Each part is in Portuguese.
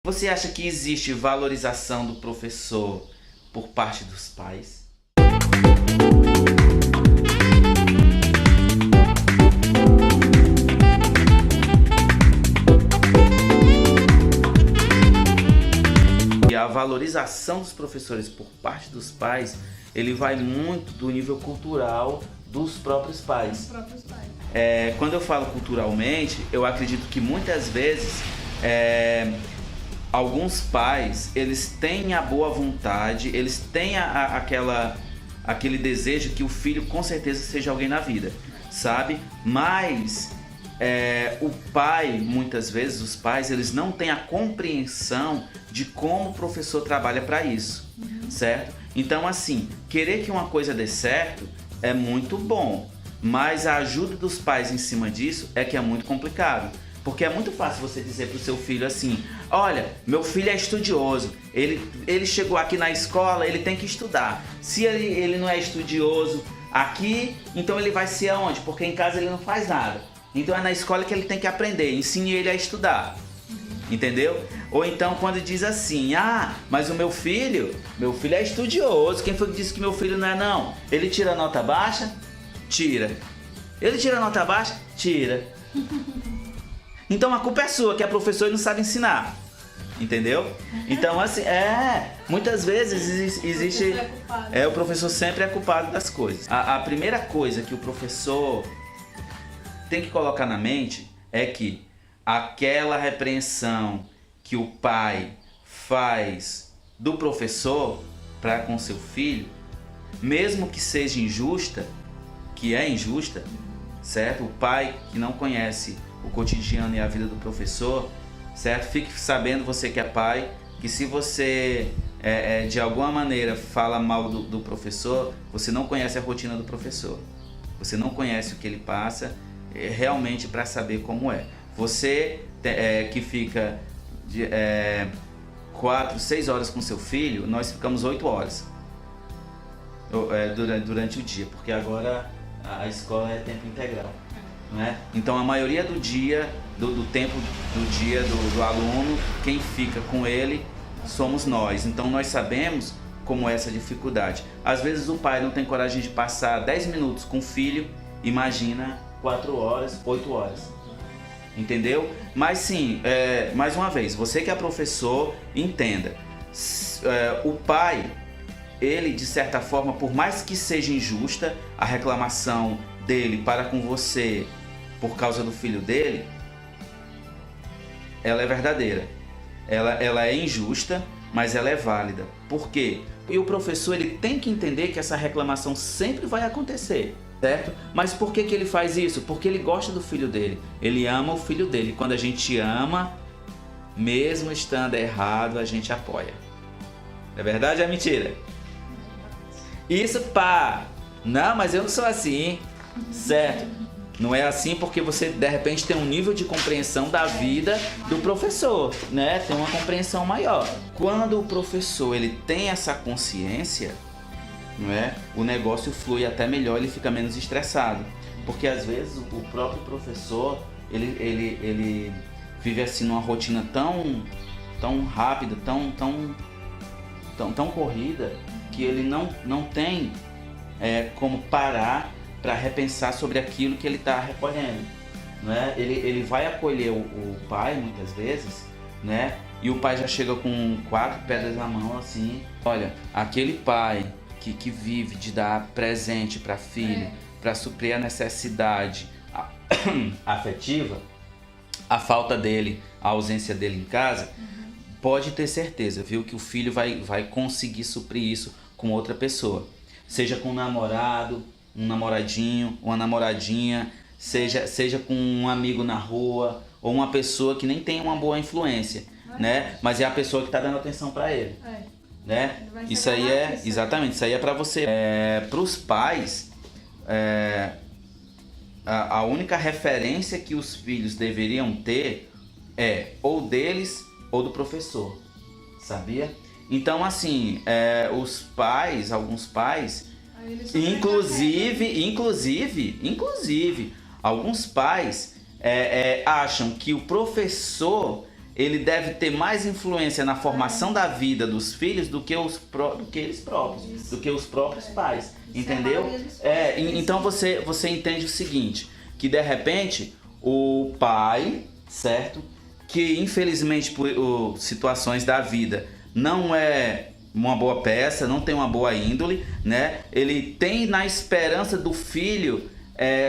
Você acha que existe valorização do professor por parte dos pais? E a valorização dos professores por parte dos pais, ele vai muito do nível cultural dos próprios pais. Quando eu falo culturalmente, eu acredito que muitas vezes alguns pais, eles têm a boa vontade, eles têm aquele desejo que o filho com certeza seja alguém na vida, sabe? Mas o pai, muitas vezes, os pais, eles não têm a compreensão de como o professor trabalha para isso, certo? Então, assim, querer que uma coisa dê certo é muito bom, mas a ajuda dos pais em cima disso é que é muito complicado. Porque é muito fácil você dizer pro seu filho assim: olha, meu filho é estudioso, ele chegou aqui na escola, ele tem que estudar. Se ele não é estudioso aqui, então ele vai ser aonde? Porque em casa ele não faz nada. Então é na escola que ele tem que aprender, ensine ele a estudar. Entendeu? Ou então quando diz assim: ah, mas o meu filho é estudioso, quem foi que disse que meu filho não é não? Ele tira nota baixa? Tira. Ele tira nota baixa? Tira. Então a culpa é sua, que é professor e não sabe ensinar. Entendeu? Então assim, muitas vezes existe... o professor sempre é culpado das coisas. A primeira coisa que o professor tem que colocar na mente é que aquela repreensão que o pai faz do professor para com seu filho, mesmo que seja injusta, que é injusta, certo? O pai que não conhece o cotidiano e a vida do professor, certo? Fique sabendo, você que é pai, que se você de alguma maneira fala mal do professor, você não conhece a rotina do professor. Você não conhece o que ele passa realmente para saber como é. Você que fica 4, 6 horas com seu filho, nós ficamos 8 horas durante o dia, porque agora a escola é tempo integral. Né? Então a maioria do dia, do tempo do dia do aluno, quem fica com ele somos nós. Então nós sabemos como é essa dificuldade. Às vezes o pai não tem coragem de passar 10 minutos com o filho, imagina 4 horas, 8 horas. Entendeu? Mas sim, mais uma vez, você que é professor, entenda. O pai, ele de certa forma, por mais que seja injusta a reclamação dele para com você por causa do filho dele, ela é verdadeira. Ela é injusta, mas ela é válida. Por quê? E o professor, ele tem que entender que essa reclamação sempre vai acontecer, certo? Mas por que ele faz isso? Porque ele gosta do filho dele. Ele ama o filho dele. Quando a gente ama, mesmo estando errado, a gente apoia. É verdade ou é mentira? Isso, pá! Não, mas eu não sou assim, certo? Não é assim porque você, de repente, tem um nível de compreensão da vida do professor, né? Tem uma compreensão maior. Quando o professor ele tem essa consciência, não é? O negócio flui até melhor, ele fica menos estressado. Porque, às vezes, o próprio professor, ele vive assim numa rotina tão rápida, tão corrida, que ele não tem como parar para repensar sobre aquilo que ele está recolhendo, né? Ele vai acolher o pai muitas vezes, né? E o pai já chega com 4 pedras na mão assim: olha, aquele pai que vive de dar presente para filho, para suprir a necessidade afetiva, a falta dele, a ausência dele em casa, pode ter certeza, viu, que o filho vai conseguir suprir isso com outra pessoa, seja com um namorado, um namoradinho, uma namoradinha, seja com um amigo na rua, ou uma pessoa que nem tem uma boa influência, né? Mas é a pessoa que está dando atenção para ele, né? Isso aí exatamente, isso aí é para você. Para os pais, a única referência que os filhos deveriam ter é ou deles ou do professor, sabia? Então, assim, os pais, alguns pais, inclusive, alguns pais acham que o professor ele deve ter mais influência na formação da vida dos filhos do que eles próprios, do que os próprios pais, entendeu? Então você entende o seguinte, que de repente o pai, certo? Que infelizmente por situações da vida não é uma boa peça, não tem uma boa índole, né? Ele tem na esperança do filho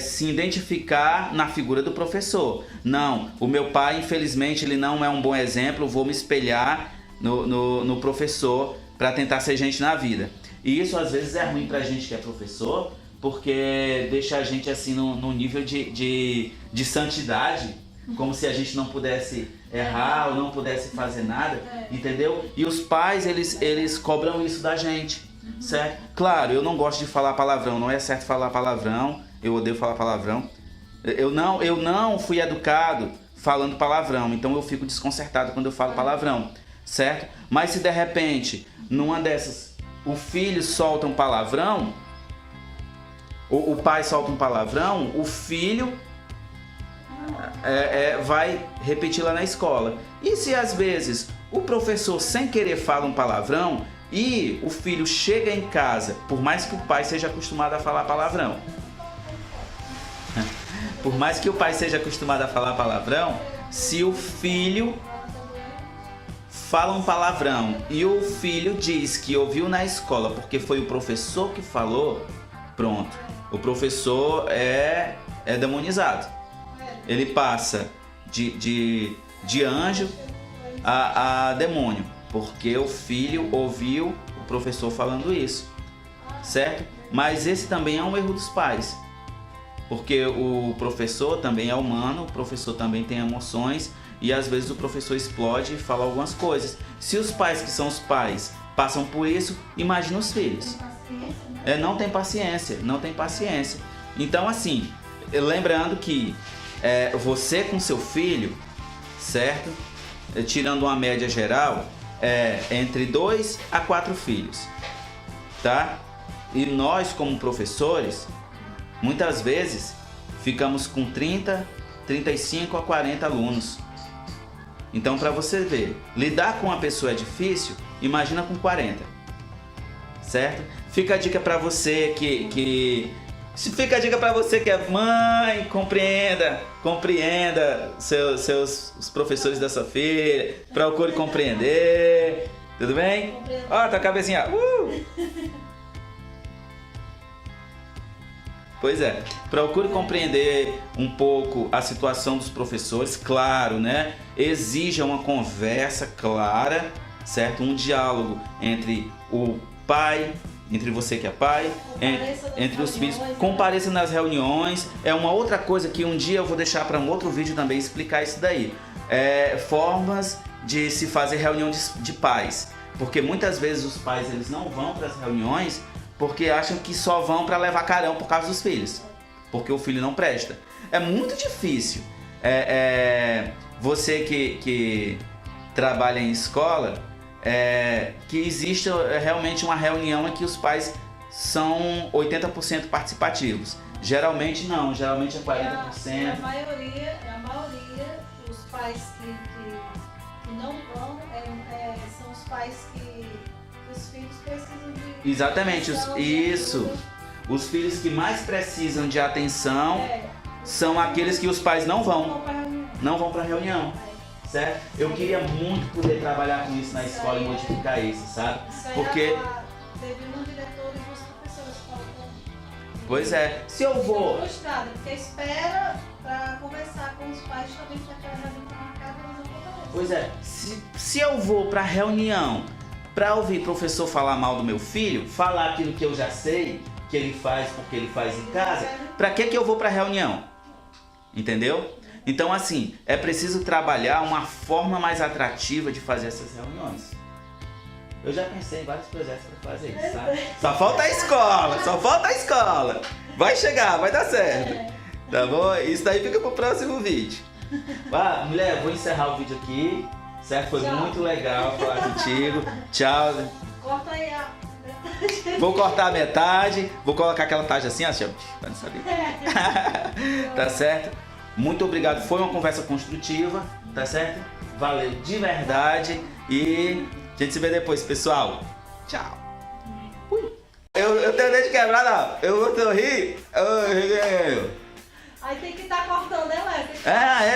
se identificar na figura do professor. Não, o meu pai infelizmente ele não é um bom exemplo, vou me espelhar no professor para tentar ser gente na vida. E isso às vezes é ruim pra gente que é professor, porque deixa a gente assim no nível de santidade, como se a gente não pudesse errar ou não pudesse fazer nada, entendeu? E os pais, eles cobram isso da gente, certo? Claro, eu não gosto de falar palavrão, não é certo falar palavrão, eu odeio falar palavrão. Eu não fui educado falando palavrão, então eu fico desconcertado quando eu falo palavrão, certo? Mas se de repente, numa dessas, o filho solta um palavrão, o pai solta um palavrão, o filho vai repetir lá na escola. E se às vezes o professor sem querer fala um palavrão e o filho chega em casa, por mais que o pai seja acostumado a falar palavrão, por mais que o pai seja acostumado a falar palavrão, se o filho fala um palavrão e o filho diz que ouviu na escola porque foi o professor que falou, pronto, o professor é demonizado. Ele passa de anjo a demônio, porque o filho ouviu o professor falando isso, certo? Mas esse também é um erro dos pais, porque o professor também é humano, o professor também tem emoções e às vezes o professor explode e fala algumas coisas. Se os pais que são os pais passam por isso, imagina os filhos. Não tem paciência. Então assim, lembrando que você com seu filho, certo? Tirando uma média geral, entre 2 a 4 filhos, tá? E nós como professores, muitas vezes ficamos com 30, 35 a 40 alunos. Então para você ver, lidar com uma pessoa é difícil, imagina com 40, certo? Fica a dica para você Fica a dica para você que é mãe, compreenda os professores da sua filha, procure compreender, tudo bem? Ó, tá a cabecinha. Pois é, procure compreender um pouco a situação dos professores, claro, né? Exija uma conversa clara, certo? Um diálogo entre o pai, entre você que é pai, entre os filhos, compareça nas reuniões. É uma outra coisa que um dia eu vou deixar para um outro vídeo também explicar isso daí. Formas de se fazer reunião de pais, porque muitas vezes os pais eles não vão para as reuniões porque acham que só vão para levar carão por causa dos filhos, porque o filho não presta. É muito difícil. Você que trabalha em escola, que existe realmente uma reunião em que os pais são 80% participativos. Geralmente não, geralmente é 40%. A maioria, os pais que não vão, são os pais que os filhos precisam de... Exatamente, isso. Os filhos que mais precisam de atenção são aqueles que os pais não vão para a reunião. Certo? Eu queria muito poder trabalhar com isso na escola e modificar isso, sabe? Porque teve um diretor e duas professoras falando. Pois é, se eu vou... frustrada, porque espera para conversar com os pais justamente naquela reunião marcada, eles não comparecem. Pois é, se eu vou para reunião para ouvir professor falar mal do meu filho, falar aquilo que eu já sei que ele faz porque ele faz em casa, para que eu vou para reunião? Entendeu? Então assim, é preciso trabalhar uma forma mais atrativa de fazer essas reuniões. Eu já pensei em vários projetos para fazer isso, sabe? Só falta a escola, Vai chegar, vai dar certo. Tá bom? Isso daí fica pro próximo vídeo. Mulher, vou encerrar o vídeo aqui, certo? Foi muito legal falar contigo. Tchau. Corta aí a... Vou cortar a metade, vou colocar aquela tarde assim, ó, pra não saber. Tá certo? Muito obrigado, foi uma conversa construtiva, tá certo? Valeu de verdade. E a gente se vê depois, pessoal. Tchau. Eu tenho dente quebrado, ó. Eu vou rir. Aí tem que estar cortando, né, Leco?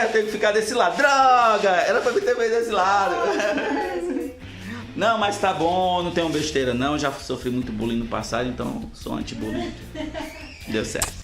Eu tenho que ficar desse lado. Droga! Era pra me ter feito desse lado. Não, mas tá bom, não tenho besteira não. Já sofri muito bullying no passado, então sou anti-bullying. Deu certo.